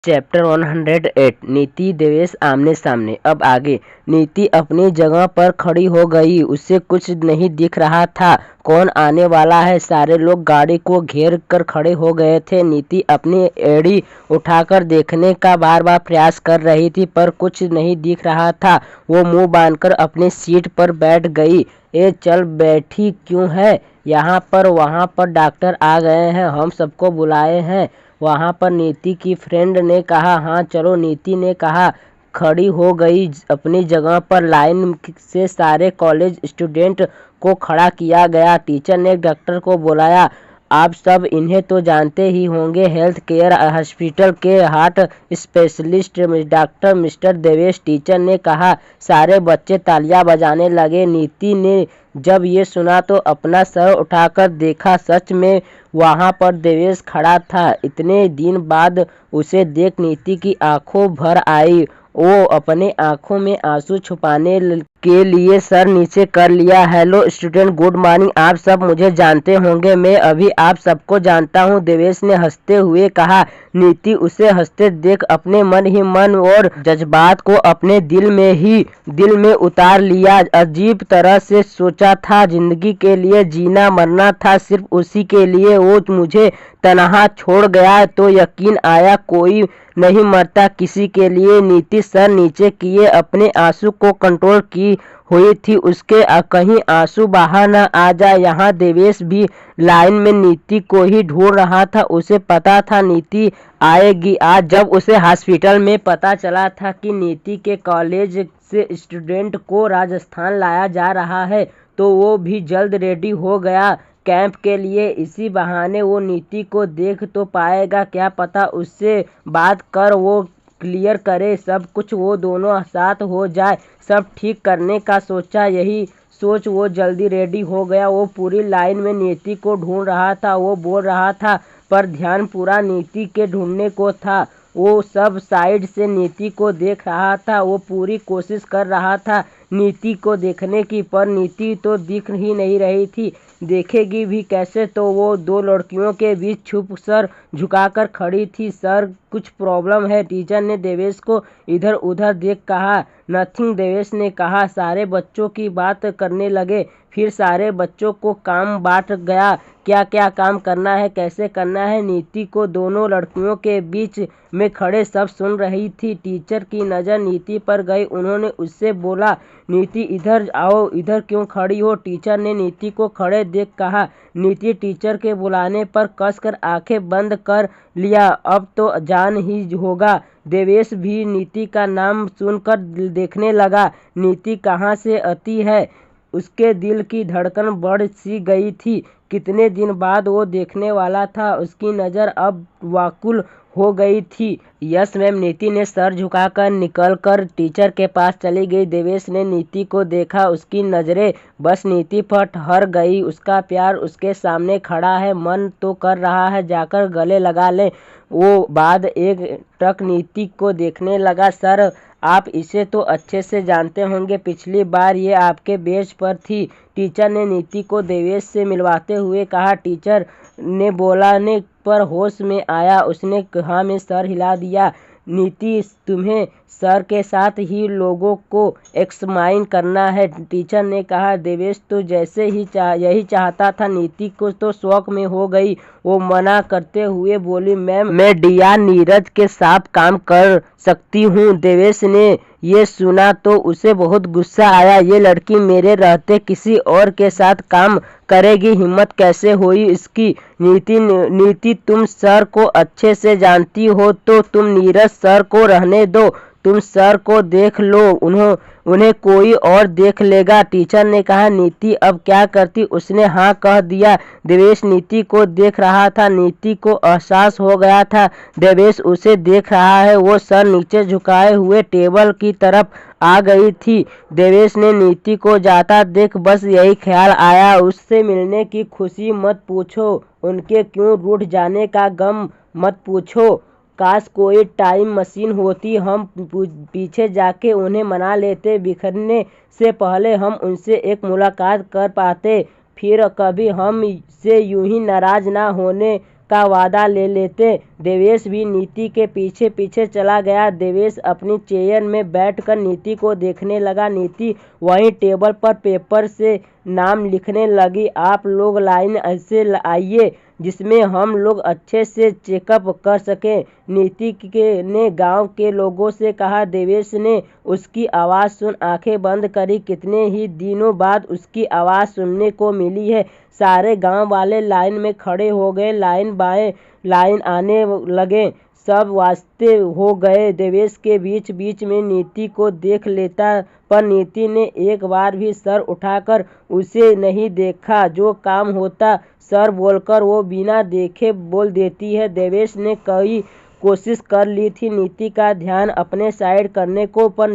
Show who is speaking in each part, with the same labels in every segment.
Speaker 1: Chapter 108 नीति देवेश आमने सामने। अब आगे। नीति अपनी जगह पर खड़ी हो गई। उसे कुछ नहीं दिख रहा था कौन आने वाला है। सारे लोग गाड़ी को घेर कर खड़े हो गए थे। नीति अपनी एड़ी उठाकर देखने का बार बार प्रयास कर रही थी पर कुछ नहीं दिख रहा था। वो मुंह बांधकर अपनी सीट पर बैठ गई। ए चल बैठी क्यों है यहाँ पर? वहाँ पर डॉक्टर आ गए हैं, हम सबको बुलाए हैं वहाँ पर, नीति की फ्रेंड ने कहा। हाँ चलो, नीति ने कहा। खड़ी हो गई अपनी जगह पर। लाइन से सारे कॉलेज स्टूडेंट को खड़ा किया गया। टीचर ने डॉक्टर को बुलाया। आप सब इन्हें तो जानते ही होंगे, हेल्थ केयर हॉस्पिटल के heart specialist doctor mister Devesh, teacher ने कहा। सारे बच्चे तालियां बजाने लगे। नीति ने जब ये सुना तो अपना सर उठाकर देखा। सच में वहाँ पर देवेश खड़ा था। इतने दिन बाद उसे देख नीति की आंखों भर आई। वो अपने आंखों में आंसू छुपाने के लिए सर नीचे कर लिया। Hello student, good morning. आप सब मुझे जानते होंगे, मैं अभी आप सबको जानता हूँ, देवेश ने हंसते हुए कहा। नीति उसे हंसते देख अपने मन ही मन और जज्बात को अपने दिल में उतार लिया। अजीब तरह से सोचा था, जिंदगी के लिए जीना मरना था सिर्फ उसी के लिए। वो मुझे तनहा छोड़ गया तो यकीन आया कोई नहीं मरता किसी के लिए। नीति सर नीचे किए अपने आंसू को कंट्रोल की हुई थी, उसके कहीं आंसू बाहर न आ जाए। यहाँ देवेश भी लाइन में नीति को ही ढूंढ रहा था। उसे पता था नीति आएगी आज। जब उसे हॉस्पिटल में पता चला था कि नीति के कॉलेज से स्टूडेंट को राजस्थान लाया जा रहा है तो वो भी जल्द रेडी हो गया कैंप के लिए। इसी बहाने वो नीति को देख तो पाएगा, क्या पता उससे बात कर वो क्लियर करे सब कुछ, वो दोनों साथ हो जाए सब ठीक करने का सोचा। यही सोच वो जल्दी रेडी हो गया। वो पूरी लाइन में नीति को ढूंढ रहा था। वो बोल रहा था पर ध्यान पूरा नीति के ढूंढने को था। वो सब साइड से नीति को देख रहा था। वो पूरी कोशिश कर रहा था नीति को देखने की, पर नीति तो दिख ही नहीं रही थी। देखेगी भी कैसे? तो वो दो लड़कियों के बीच छुप सर झुकाकर खड़ी थी। सर कुछ प्रॉब्लम है? टीचर ने देवेश को इधर उधर देख कहा। नथिंग, देवेश ने कहा। सारे बच्चों की बात करने लगे। फिर सारे बच्चों को काम बांट गया, क्या क्या काम करना है, कैसे करना है। नीति को दोनों लड़कियों के बीच में खड़े सब सुन रही थी। टीचर की नज़र नीति पर गई। उन्होंने उससे बोला, नीति इधर आओ। इधर क्यों खड़ी हो? टीचर ने नीति को खड़े देख कहा। नीति टीचर के बुलाने पर कसकर आंखें बंद कर लिया। अब तो जान ही होगा। देवेश भी नीति का नाम सुनकर देखने लगा। नीति कहाँ से आती है? उसके दिल की धड़कन बढ़ सी गई थी। कितने दिन बाद वो देखने वाला था। उसकी नज़र अब व्याकुल हो गई थी। यस मैम, नीति ने सर झुकाकर निकलकर टीचर के पास चली गई। देवेश ने नीति को देखा। उसकी नज़रें बस नीति पर ठहर गई। उसका प्यार उसके सामने खड़ा है। मन तो कर रहा है जाकर गले लगा ले। वो बाद एक टक नीति को देखने लगा। सर आप इसे तो अच्छे से जानते होंगे, पिछली बार ये आपके बेंच पर थी। टीचर ने नीति को देवेश से मिलवाते हुए कहा। टीचर ने बोलाने पर होश में आया। उसने हाँ में सर हिला दिया। नीति तुम्हें सर के साथ ही लोगों को एक्समाइन करना है, टीचर ने कहा। देवेश तो जैसे ही यही चाहता था। नीति को तो शौक में हो गई। वो मना करते हुए बोली, मैम मैं डीआर नीरज के साथ काम कर सकती हूँ। देवेश ने ये सुना तो उसे बहुत गुस्सा आया। ये लड़की मेरे रहते किसी और के साथ काम करेगी, हिम्मत कैसे हुई इसकी? नीति तुम सर को अच्छे से जानती हो तो तुम नीरज सर को रहने दो। तुम सर को देख लो, उन्हें कोई और देख लेगा, टीचर ने कहा। नीति अब क्या करती? उसने हाँ कह दिया। देवेश नीति को देख रहा था। नीति को एहसास हो गया था देवेश उसे देख रहा है। वो सर नीचे झुकाए हुए टेबल की तरफ आ गई थी। देवेश ने नीति को जाता देख बस यही ख्याल आया, उससे मिलने की खुशी मत पूछो, उनके क्यों रूठ जाने का गम मत पूछो। काश कोई टाइम मशीन होती, हम पीछे जाके उन्हें मना लेते। बिखरने से पहले हम उनसे एक मुलाकात कर पाते, फिर कभी हम से यूं ही नाराज ना होने का वादा ले लेते। देवेश भी नीति के पीछे पीछे चला गया। देवेश अपनी चेयर में बैठकर नीति को देखने लगा। नीति वहीं टेबल पर पेपर से नाम लिखने लगी। आप लोग लाइन ऐसे आइए जिसमें हम लोग अच्छे से चेकअप कर सकें, नीति ने गांव के लोगों से कहा। देवेश ने उसकी आवाज़ सुन आंखें बंद करी। कितने ही दिनों बाद उसकी आवाज़ सुनने को मिली है। सारे गांव वाले लाइन में खड़े हो गए। लाइन बाएं लाइन आने लगे। सब वास्ते हो गए। देवेश के बीच बीच में नीति को देख लेता, पर नीति ने एक बार भी सर उठाकर उसे नहीं देखा। जो काम होता सर बोलकर वो बिना देखे बोल देती है। देवेश ने कई कोशिश कर ली थी नीति का ध्यान अपने साइड करने को, पर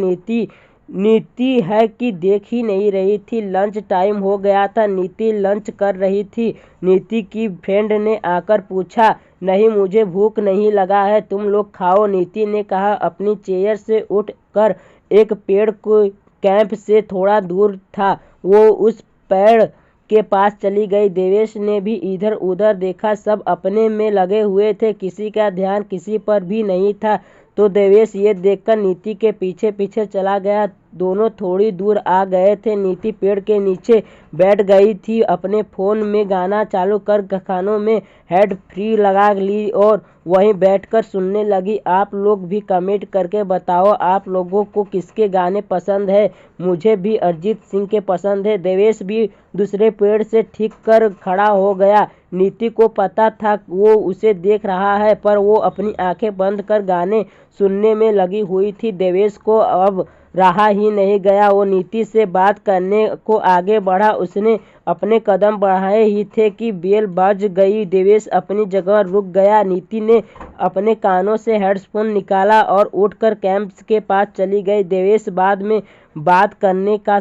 Speaker 1: नीति है कि देख ही नहीं रही थी। लंच टाइम हो गया था। नीति लंच कर रही थी। नीति की फ्रेंड ने आकर पूछा, नहीं मुझे भूख नहीं लगा है, तुम लोग खाओ। नीति ने कहा। अपनी चेयर से उठ कर एक पेड़ को कैंप से थोड़ा दूर था, वो उस पेड़ के पास चली गई। देवेश ने भी इधर उधर देखा। सब अपने में लगे हुए थे, किसी का ध्यान किसी पर भी नहीं था। तो देवेश ये देखकर नीति के पीछे पीछे चला गया। दोनों थोड़ी दूर आ गए थे। नीति पेड़ के नीचे बैठ गई थी। अपने फ़ोन में गाना चालू कर कानों में हेड फ्री लगा ली और वहीं बैठकर सुनने लगी। आप लोग भी कमेंट करके बताओ आप लोगों को किसके गाने पसंद है। मुझे भी अरिजीत सिंह के पसंद है। देवेश भी दूसरे पेड़ से ठीक कर खड़ा हो गया। नीति को पता था वो उसे देख रहा है, पर वो अपनी आंखें बंद कर गाने सुनने में लगी हुई थी। देवेश को अब रहा ही नहीं गया। वो नीति से बात करने को आगे बढ़ा। उसने अपने कदम बढ़ाए ही थे कि बेल बज गई। देवेश अपनी जगह रुक गया। नीति ने अपने कानों से हेडफोन निकाला और उठकर कैंप के पास चली गई। देवेश बाद में बात करने का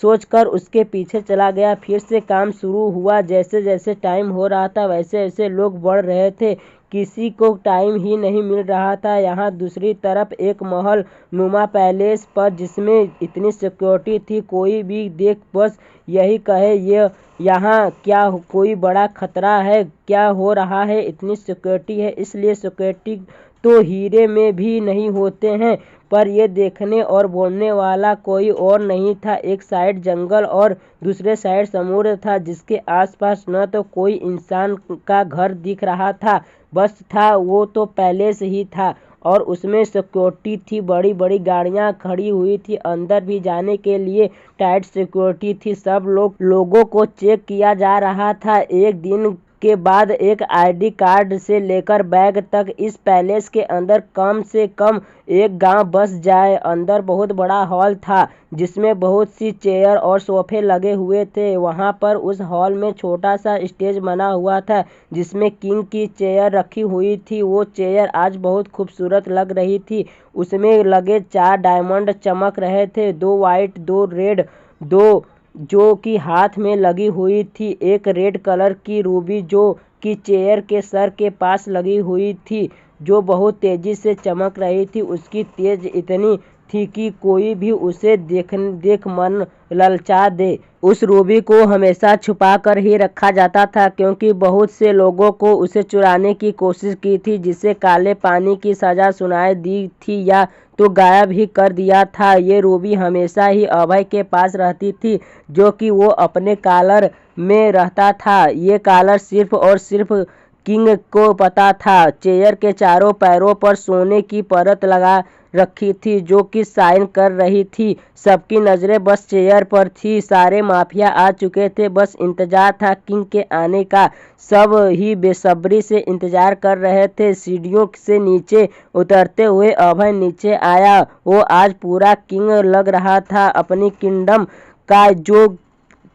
Speaker 1: सोचकर उसके पीछे चला गया। फिर से काम शुरू हुआ। जैसे जैसे टाइम हो रहा था वैसे वैसे लोग बढ़ रहे थे। किसी को टाइम ही नहीं मिल रहा था। यहाँ दूसरी तरफ एक महल नुमा पैलेस पर जिसमें इतनी सिक्योरिटी थी, कोई भी देख बस यही कहे ये यहाँ क्या कोई बड़ा खतरा है, क्या हो रहा है, इतनी सिक्योरिटी है। इसलिए सिक्योरिटी तो हीरे में भी नहीं होते हैं, पर यह देखने और बोलने वाला कोई और नहीं था। एक साइड जंगल और दूसरे साइड समुद्र था, जिसके आसपास न तो कोई इंसान का घर दिख रहा था, बस था वो तो पैलेस ही था और उसमें सिक्योरिटी थी। बड़ी बड़ी गाड़ियां खड़ी हुई थी। अंदर भी जाने के लिए टाइट सिक्योरिटी थी। सब लोगों को चेक किया जा रहा था। एक दिन के बाद एक आईडी कार्ड से लेकर बैग तक इस पैलेस के अंदर कम से कम एक गांव बस जाए। अंदर बहुत बड़ा हॉल था जिसमें बहुत सी चेयर और सोफे लगे हुए थे। वहां पर उस हॉल में छोटा सा स्टेज बना हुआ था जिसमें किंग की चेयर रखी हुई थी। वो चेयर आज बहुत खूबसूरत लग रही थी। उसमें लगे 4 डायमंड चमक रहे थे, 2 वाइट 2 रेड, 2 जो कि हाथ में लगी हुई थी। एक रेड कलर की रूबी जो कि चेयर के सर के पास लगी हुई थी, जो बहुत तेजी से चमक रही थी। उसकी तेज इतनी थी कि कोई भी उसे देख मन ललचा दे। उस रूबी को हमेशा छुपा कर ही रखा जाता था, क्योंकि बहुत से लोगों को उसे चुराने की कोशिश की थी, जिसे काले पानी की सजा सुनाई दी थी या तो गायब ही कर दिया था। ये रूबी हमेशा ही अभय के पास रहती थी, जो कि वो अपने कॉलर में रहता था। ये कॉलर सिर्फ और सिर्फ किंग को पता था। चेयर के चारों पैरों पर सोने की परत लगा रखी थी, जो कि साइन कर रही थी। सबकी नज़रें बस चेयर पर थी। सारे माफिया आ चुके थे, बस इंतजार था किंग के आने का। सब ही बेसब्री से इंतजार कर रहे थे। सीढ़ियों से नीचे उतरते हुए अभय नीचे आया। वो आज पूरा किंग लग रहा था अपनी किंगडम का, जो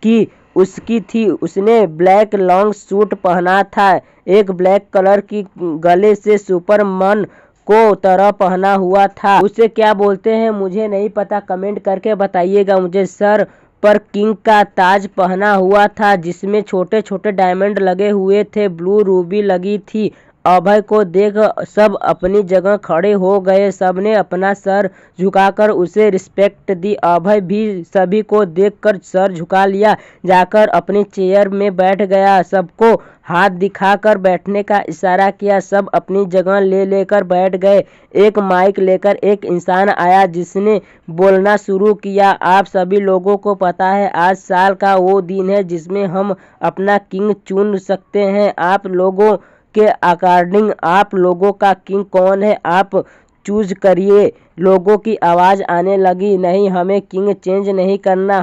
Speaker 1: कि उसकी थी। उसने ब्लैक लॉन्ग सूट पहना था, एक ब्लैक कलर की गले से सुपरमैन को तरह पहना हुआ था। उसे क्या बोलते हैं मुझे नहीं पता, कमेंट करके बताइएगा मुझे। सर पर किंग का ताज पहना हुआ था, जिसमें छोटे छोटे डायमंड लगे हुए थे। ब्लू रूबी लगी थी। अभय को देख सब अपनी जगह खड़े हो गए। सबने अपना सर झुकाकर उसे रिस्पेक्ट दी। अभय भी सभी को देखकर सर झुका लिया, जाकर अपनी चेयर में बैठ गया। सबको हाथ दिखाकर बैठने का इशारा किया। सब अपनी जगह ले लेकर बैठ गए। एक माइक लेकर एक इंसान आया जिसने बोलना शुरू किया। आप सभी लोगों को पता है आज साल का वो दिन है जिसमें हम अपना किंग चुन सकते हैं। आप लोगों के अकॉर्डिंग आप लोगों का किंग कौन है, आप चूज करिए। लोगों की आवाज़ आने लगी, नहीं हमें किंग चेंज नहीं करना,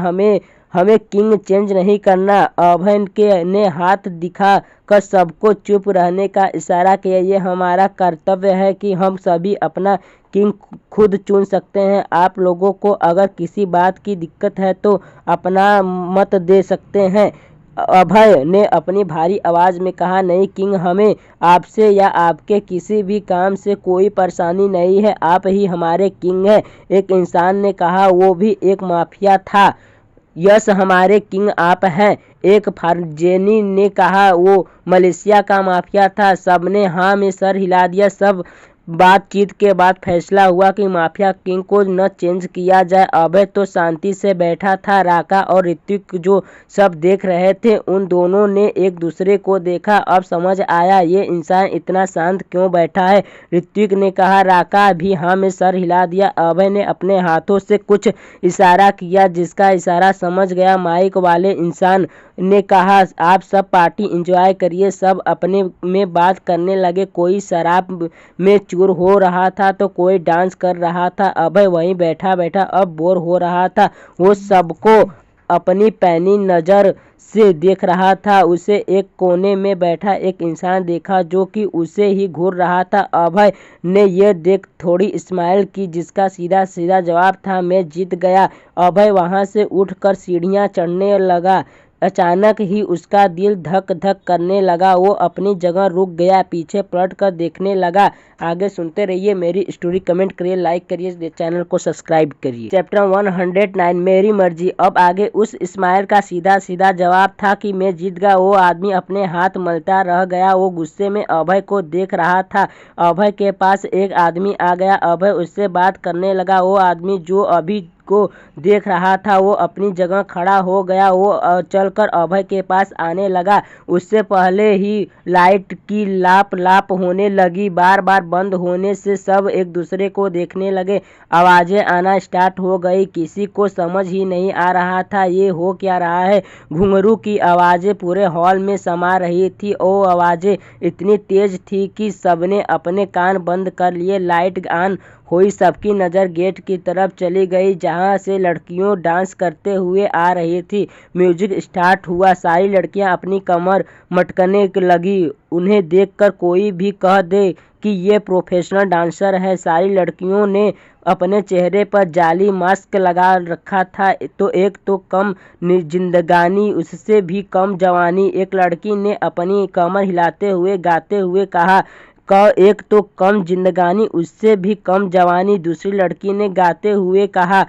Speaker 1: हमें किंग चेंज नहीं करना। अभय के ने हाथ दिखा कर सबको चुप रहने का इशारा किया। ये हमारा कर्तव्य है कि हम सभी अपना किंग खुद चुन सकते हैं। आप लोगों को अगर किसी बात की दिक्कत है तो अपना मत दे सकते हैं। अभय ने अपनी भारी आवाज़ में कहा, नहीं किंग, हमें आपसे या आपके किसी भी काम से कोई परेशानी नहीं है, आप ही हमारे किंग हैं। एक इंसान ने कहा, वो भी एक माफिया था। यस, हमारे किंग आप हैं। एक फर्जेनी ने कहा, वो मलेशिया का माफिया था। सबने हाँ में सर हिला दिया। सब बातचीत के बाद फैसला हुआ कि माफिया किंग को न चेंज किया जाए। अभय तो शांति से बैठा था। राका और ऋत्विक जो सब देख रहे थे, उन दोनों ने एक दूसरे को देखा। अब समझ आया ये इंसान इतना शांत क्यों बैठा है। ऋत्विक ने कहा। राका भी हाँ में सर हिला दिया। अभय ने अपने हाथों से कुछ इशारा किया जिसका इशारा समझ गया माइक वाले इंसान ने कहा, आप सब पार्टी एंजॉय करिए। सब अपने में बात करने लगे। कोई शराब में चूर हो रहा था तो कोई डांस कर रहा था। अभय वहीं बैठा बैठा अब बोर हो रहा था। वो सबको अपनी पैनी नज़र से देख रहा था। उसे एक कोने में बैठा एक इंसान देखा जो कि उसे ही घूर रहा था। अभय ने यह देख थोड़ी स्माइल की जिसका सीधा सीधा जवाब था, मैं जीत गया। अभय वहां से उठकर सीढ़ियां चढ़ने लगा। अचानक ही उसका दिल धक धक करने लगा। वो अपनी जगह रुक गया, पीछे पलट कर देखने लगा। आगे सुनते रहिए मेरी स्टोरी। कमेंट करिए, लाइक करिए, चैनल को सब्सक्राइब करिए। चैप्टर 109 मेरी मर्जी। अब आगे उस इस्माइल का सीधा सीधा जवाब था कि मैं जीत गया। वो आदमी अपने हाथ मलता रह गया। वो गुस्से में अभय को देख रहा था। अभय के पास एक आदमी आ गया। अभय उससे बात करने लगा। वो आदमी जो अभी को देख रहा था वो अपनी जगह खड़ा हो गया। वो चलकर अभय के पास आने लगा। उससे पहले ही लाइट की लाप लाप होने लगी। बार बार बंद होने से सब एक दूसरे को देखने लगे। आवाज़ें आना स्टार्ट हो गई। किसी को समझ ही नहीं आ रहा था ये हो क्या रहा है। घुंघरू की आवाज़ें पूरे हॉल में समा रही थी। वो आवाज़ें इतनी तेज थी कि सबने अपने कान बंद कर लिए। लाइट ऑन हुई। सबकी नज़र गेट की तरफ चली गई जहां से लड़कियों डांस करते हुए आ रही थी। म्यूजिक स्टार्ट हुआ। सारी लड़कियां अपनी कमर मटकने लगी। उन्हें देखकर कोई भी कह दे कि ये प्रोफेशनल डांसर है। सारी लड़कियों ने अपने चेहरे पर जाली मास्क लगा रखा था। तो एक तो कम जिंदगानी, उससे भी कम जवानी। एक लड़की ने अपनी कमर हिलाते हुए गाते हुए कहा, एक तो कम जिंदगानी, उससे भी कम जवानी। दूसरी लड़की ने गाते हुए कहा।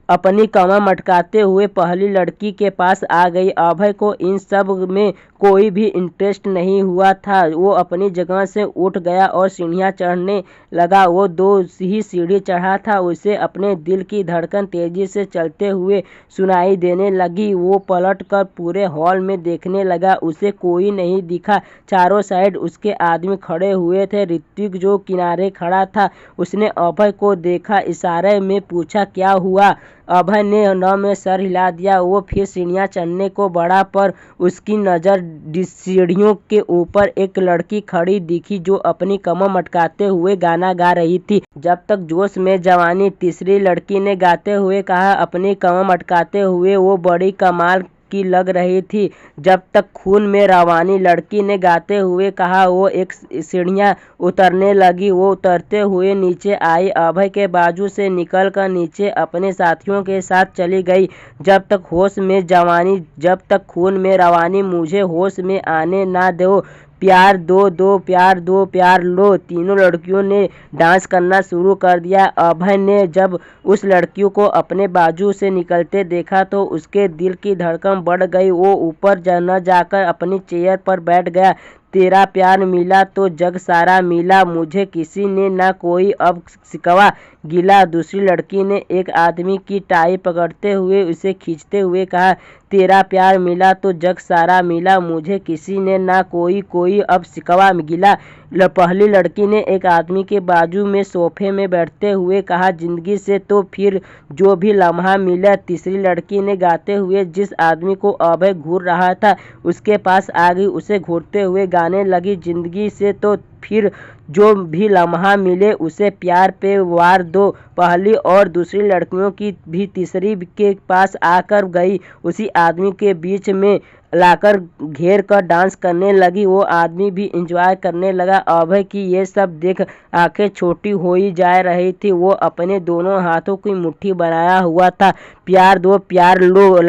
Speaker 1: अपनी कमर मटकाते हुए पहली लड़की के पास आ गई। अभय को इन सब में कोई भी इंटरेस्ट नहीं हुआ था। वो अपनी जगह से उठ गया और सीढ़ियाँ चढ़ने लगा। वो 2 ही सीढ़ी चढ़ा था। उसे अपने दिल की धड़कन तेजी से चलते हुए सुनाई देने लगी। वो पलट कर पूरे हॉल में देखने लगा। उसे कोई नहीं दिखा। चारों साइड उसके आदमी खड़े हुए थे। ऋत्विक जो किनारे खड़ा था उसने अभय को देखा। इशारे में पूछा, क्या हुआ। अभय ने न में सर हिला दिया। वो फिर सीढ़ियाँ चढ़ने को बढ़ा पर उसकी नज़र सीढ़ियों के ऊपर एक लड़की खड़ी दिखी जो अपनी कमर मटकाते हुए गाना गा रही थी। जब तक जोश में जवानी, तीसरी लड़की ने गाते हुए कहा। अपनी कमर मटकाते हुए वो बड़ी कमाल की लग रही थी। जब तक खून में रवानी, लड़की ने गाते हुए कहा। वो एक सीढ़ियाँ उतरने लगी। वो उतरते हुए नीचे आई। अभय के बाजू से निकलकर नीचे अपने साथियों के साथ चली गई। जब तक होश में जवानी, जब तक खून में रवानी, मुझे होश में आने ना दो। प्यार दो दो, प्यार दो, प्यार लो। तीनों लड़कियों ने डांस करना शुरू कर दिया। अभय ने जब उस लड़कियों को अपने बाजू से निकलते देखा तो उसके दिल की धड़कन बढ़ गई। वो ऊपर न जाकर अपनी चेयर पर बैठ गया। तेरा प्यार मिला तो जग सारा मिला, मुझे किसी ने ना कोई अब शिकवा गिला। दूसरी लड़की ने एक आदमी की टाई पकड़ते हुए उसे खींचते हुए कहा, तेरा प्यार मिला तो जग सारा मिला, मुझे किसी ने ना कोई अब शिकवा गिला। पहली लड़की ने एक आदमी के बाजू में सोफे में बैठते हुए कहा, जिंदगी से तो फिर जो भी लम्हा मिला। तीसरी लड़की ने गाते हुए जिस आदमी को अभय घूर रहा था उसके पास आ गई, उसे घूरते हुए गाने लगी, जिंदगी से तो फिर जो भी लम्हा मिले उसे प्यार पे वार दो। पहली और दूसरी लड़कियों की भी तीसरी के पास आकर गई, उसी आदमी के बीच में लाकर घेर कर डांस करने लगी। वो आदमी भी एंजॉय करने लगा। अभय की ये सब देख आंखें छोटी हो ही जा रही थी। वो अपने दोनों हाथों की मुट्ठी बनाया हुआ था। प्यार दो प्यार लो,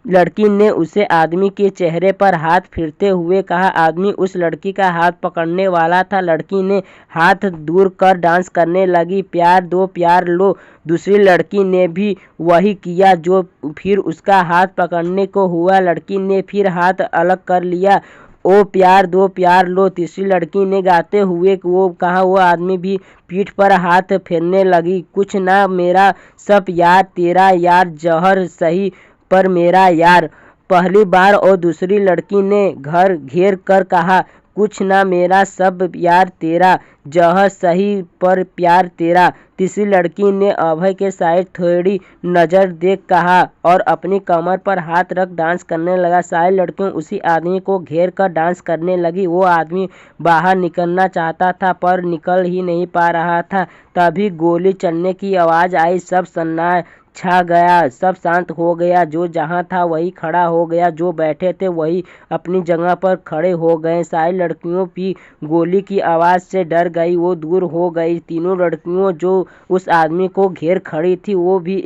Speaker 1: लड़की ने उसे आदमी के चेहरे पर हाथ फेरते हुए कहा। आदमी उस लड़की का हाथ पकड़ने वाला था, लड़की ने हाथ दूर कर डांस करने लगी। प्यार दो प्यार लो। दूसरी लड़की ने भी वही किया जो फिर उसका हाथ पकड़ने को हुआ। लड़की ने फिर हाथ अलग कर लिया। ओ प्यार दो प्यार लो। तीसरी लड़की ने गाते हुए वो कहा। वो आदमी भी पीठ पर हाथ फेरने लगी। कुछ ना मेरा सब यार, तेरा यार जहर सही पर मेरा यार। पहली बार और दूसरी लड़की ने घर घेर कर कहा, कुछ ना मेरा सब यार, तेरा जहर सही पर प्यार तेरा। तीसरी लड़की ने अभय के साइड थोड़ी नजर देख कहा और अपनी कमर पर हाथ रख डांस करने लगा। सारी लड़कियों उसी आदमी को घेर कर डांस करने लगी। वो आदमी बाहर निकलना चाहता था पर निकल ही नहीं पा रहा था। तभी गोली चलने की आवाज आई। सब सन्नाटा छा गया, सब शांत हो गया। जो जहाँ था वही खड़ा हो गया, जो बैठे थे वही अपनी जगह पर खड़े हो गए। सारी लड़कियों भी गोली की आवाज़ से डर गई, वो दूर हो गई। तीनों लड़कियों जो उस आदमी को घेर खड़ी थी वो भी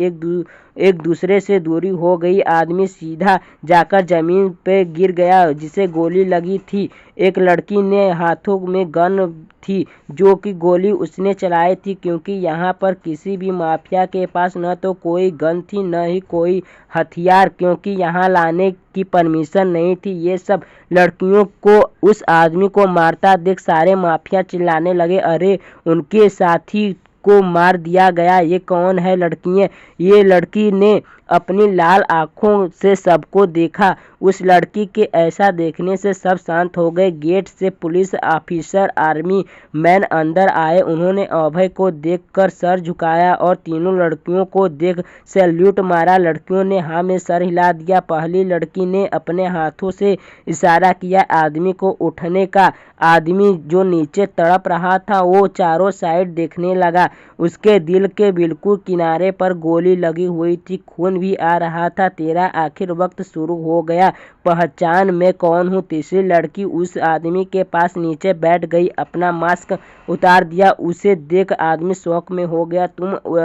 Speaker 1: एक दूसरे से दूरी हो गई। आदमी सीधा जाकर जमीन पे गिर गया जिसे गोली लगी थी। एक लड़की ने हाथों में गन थी जो कि गोली उसने चलाई थी, क्योंकि यहाँ पर किसी भी माफिया के पास न तो कोई गन थी न ही कोई हथियार, क्योंकि यहाँ लाने की परमिशन नहीं थी। ये सब लड़कियों को उस आदमी को मारता देख सारे माफिया चिल्लाने लगे, अरे उनके साथी को मार दिया गया, ये कौन है लड़कियां। ये लड़की ने अपनी लाल आंखों से सबको देखा। उस लड़की के ऐसा देखने से सब शांत हो गए। गेट से पुलिस ऑफिसर, आर्मी मैन अंदर आए। उन्होंने अभय को देखकर सर झुकाया और तीनों लड़कियों को देख सैल्यूट मारा। लड़कियों ने हाँ में सर हिला दिया। पहली लड़की ने अपने हाथों से इशारा किया आदमी को उठने का। आदमी जो नीचे तड़प रहा था वो चारों साइड देखने लगा। उसके दिल के बिल्कुल किनारे पर गोली लगी हुई थी, खून भी आ रहा था। तेरा आखिर वक्त शुरू हो गया, पहचान मैं कौन हूँ। तीसरी लड़की उस आदमी के पास नीचे बैठ गई, अपना मास्क उतार दिया। उसे देख आदमी शौक में हो गया।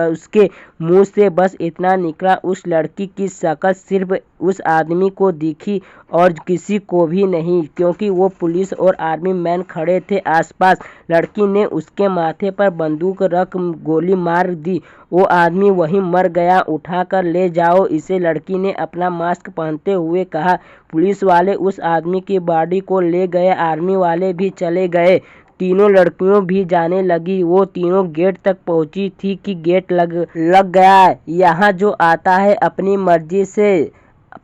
Speaker 1: उसके मुंह से बस इतना निकला, उस लड़की की शक्ल सिर्फ उस आदमी को दिखी और किसी को भी नहीं, क्योंकि वो पुलिस और आर्मी मैन खड़े थे आसपास। लड़की ने उसके माथे पर बंदूक रख गोली मार दी। वो आदमी वहीं मर गया, उठाकर ले जाओ इसे, लड़की ने अपना मास्क पहनते हुए कहा। पुलिस वाले उस आदमी की बॉडी को ले गए, आर्मी वाले भी चले गए। तीनों लड़कियों भी जाने लगी। वो तीनों गेट तक पहुंची थी कि गेट लग गया। यहाँ जो आता है अपनी मर्जी से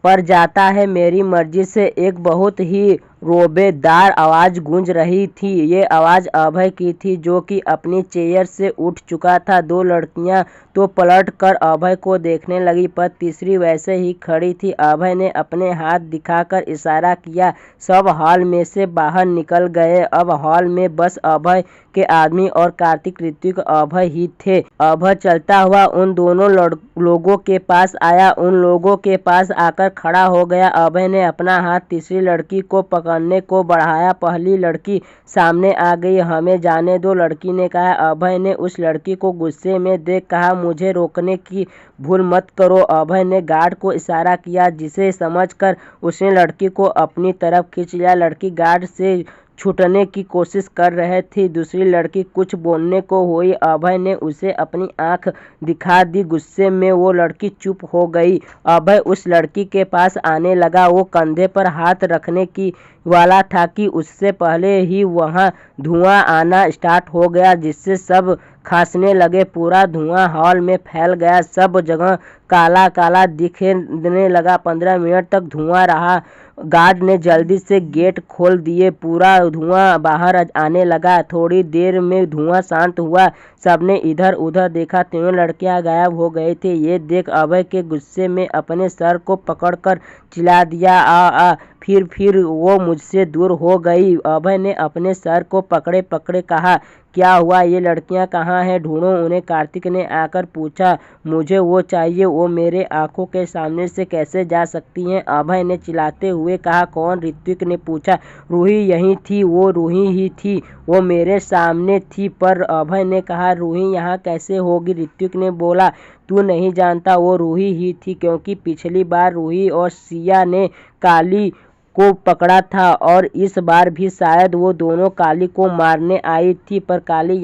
Speaker 1: पर जाता है मेरी मर्जी से, एक बहुत ही रोबेदार आवाज़ गूंज रही थी। ये आवाज़ अभय की थी जो कि अपनी चेयर से उठ चुका था। दो लड़कियां तो पलट कर अभय को देखने लगी पर तीसरी वैसे ही खड़ी थी। अभय ने अपने हाथ दिखाकर इशारा किया। सब हॉल में से बाहर निकल गए। अब हॉल में बस अभय के आदमी और कार्तिक ऋतिक अभय ही थे। अभय चलता हुआ उन दोनों लोगों के पास आया, उन लोगों के पास आकर खड़ा हो गया। अभय ने अपना हाथ तीसरी लड़की को पकड़ने को बढ़ाया। पहली लड़की सामने आ गई। हमें जाने दो, लड़की ने कहा। अभय ने उस लड़की को गुस्से में देख कहा, मुझे रोकने की भूल मत करो। अभय ने गार्ड को इशारा किया, जिसे समझकर उसने लड़की को अपनी तरफ खींच लिया। लड़की गार्ड से छूटने की कोशिश कर रहे थे। दूसरी लड़की कुछ बोलने को हुई, अभय ने उसे अपनी आंख दिखा दी। गुस्से में वो लड़की चुप हो गई। अभय उस लड़की के पास आने लगा। वो कंधे पर हाथ रखने की वाला था कि उससे पहले ही वहां धुआं आना स्टार्ट हो गया, जिससे सब खांसने लगे। पूरा धुआं हॉल में फैल गया, सब जगह काला काला दिखने लगा। 15 मिनट तक धुआं रहा। गार्ड ने जल्दी से गेट खोल दिए। पूरा धुआं बाहर आने लगा। थोड़ी देर में धुआं शांत हुआ। सबने इधर उधर देखा, तीनों लड़कियां गायब हो गए थे। ये देख अभय के गुस्से में अपने सर को पकड़कर चिल्ला दिया, आ। फिर वो मुझसे दूर हो गई। अभय ने अपने सर को पकड़े पकड़े कहा, क्या हुआ? ये लड़कियां कहाँ हैं? ढूंढो उन्हें, कार्तिक ने आकर पूछा। मुझे वो चाहिए, वो मेरे आंखों के सामने से कैसे जा सकती हैं? अभय ने चिल्लाते हुए कहा। कौन? ऋत्विक ने पूछा। रूही यहीं थी। वो रूही ही थी, वो मेरे सामने थी। पर अभय ने कहा, रूही यहाँ कैसे होगी? ऋत्विक ने बोला, तू नहीं जानता, वो रूही ही थी, क्योंकि पिछली बार रूही और सिया ने काली को पकड़ा था और इस बार भी शायद वो दोनों काली को मारने आई थी। पर काली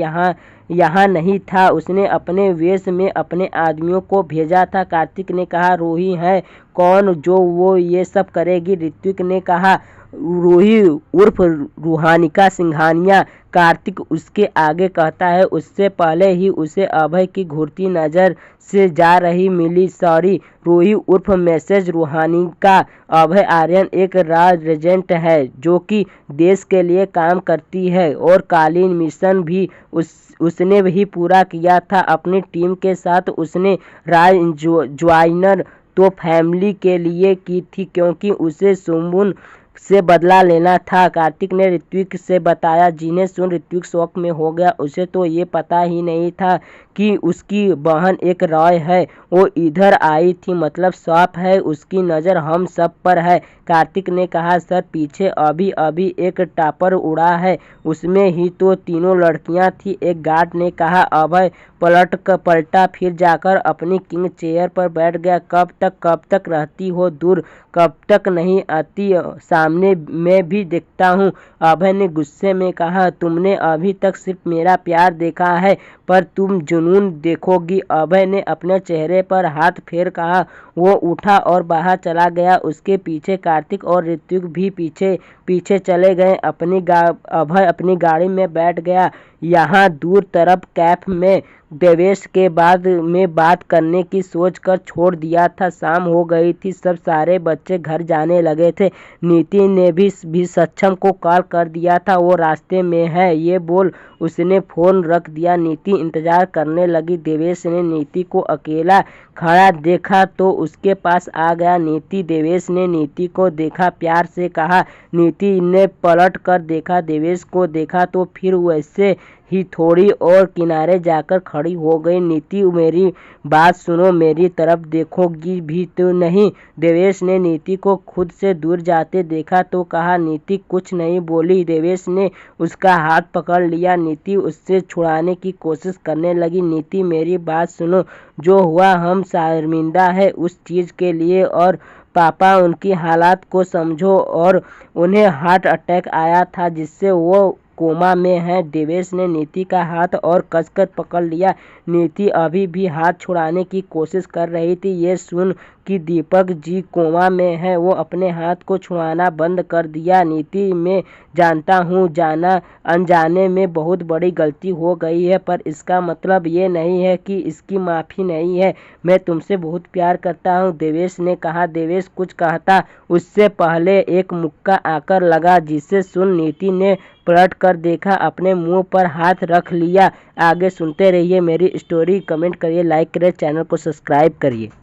Speaker 1: यहाँ नहीं था, उसने अपने वेश में अपने आदमियों को भेजा था। कार्तिक ने कहा, रूही है कौन जो वो ये सब करेगी? ऋत्विक ने कहा, रूही उर्फ रूहानिका सिंघानिया। कार्तिक उसके आगे कहता है। उससे पहले ही उसे अभय की घूरती नज़र से जा रही मिली। सॉरी, रूही उर्फ मैसेज रूहानिका। अभय आर्यन एक रॉ एजेंट है जो कि देश के लिए काम करती है और कालीन मिशन भी उसने भी पूरा किया था अपनी टीम के साथ। उसने राज ज्वाइनर तो फैमिली के लिए की थी, क्योंकि उसे सुमन से बदला लेना था। कार्तिक ने ऋत्विक से बताया। जिन्हें सुन ऋत्विक शौक में हो गया। उसे तो ये पता ही नहीं था कि उसकी बहन एक रॉय है। वो इधर आई थी, मतलब साफ है उसकी नज़र हम सब पर है। कार्तिक ने कहा, सर पीछे अभी अभी एक टापर उड़ा है, उसमें ही तो तीनों लड़कियां थी। एक गार्ड ने कहा। अभय पलटा, फिर जाकर अपनी किंग चेयर पर बैठ गया। कब तक रहती हो दूर? कब तक नहीं आती सामने? मैं भी देखता हूँ, अभय ने गुस्से में कहा। तुमने अभी तक सिर्फ मेरा प्यार देखा है, पर तुम जुनून देखोगी। अभय ने अपने चेहरे पर हाथ फेर कहा। वो उठा और बाहर चला गया। उसके पीछे कार्तिक और ऋत्विक भी पीछे चले गए। अभय अपनी गाड़ी में बैठ गया। यहाँ दूर तरफ कैफ में देवेश के बाद में बात करने की सोच कर छोड़ दिया था। शाम हो गई थी, सब सारे बच्चे घर जाने लगे थे। नीति ने भी सक्षम को कॉल कर दिया था, वो रास्ते में है, ये बोल उसने फ़ोन रख दिया। नीति इंतज़ार करने लगी। देवेश ने नीति को अकेला खड़ा देखा तो उसके पास आ गया। देवेश ने नीति को देखा, प्यार से कहा। नीति ने पलट कर देखा, देवेश को देखा तो फिर वैसे ही थोड़ी और किनारे जाकर खड़ी हो गई। नीति, मेरी बात सुनो, मेरी तरफ देखोगी भी तो नहीं? देवेश ने नीति को खुद से दूर जाते देखा तो कहा। नीति कुछ नहीं बोली। देवेश ने उसका हाथ पकड़ लिया। नीति उससे छुड़ाने की कोशिश करने लगी। नीति, मेरी बात सुनो, जो हुआ हम शर्मिंदा है उस चीज़ के लिए, और पापा उनकी हालात को समझो, और उन्हें हार्ट अटैक आया था जिससे वो कोमा में है। देवेश ने नीति का हाथ और कसकर पकड़ लिया। नीति अभी भी हाथ छुड़ाने की कोशिश कर रही थी। ये सुन कि दीपक जी कोमा में है, वो अपने हाथ को छुड़ाना बंद कर दिया। नीति, मैं जानता हूँ जाना अनजाने में बहुत बड़ी गलती हो गई है, पर इसका मतलब ये नहीं है कि इसकी माफ़ी नहीं है। मैं तुमसे बहुत प्यार करता हूँ, देवेश ने कहा। देवेश कुछ कहता उससे पहले एक मुक्का आकर लगा, जिसे सुन नीति ने पलट कर देखा, अपने मुंह पर हाथ रख लिया। आगे सुनते रहिए मेरी स्टोरी। कमेंट करिए, लाइक करिए, चैनल को सब्सक्राइब करिए।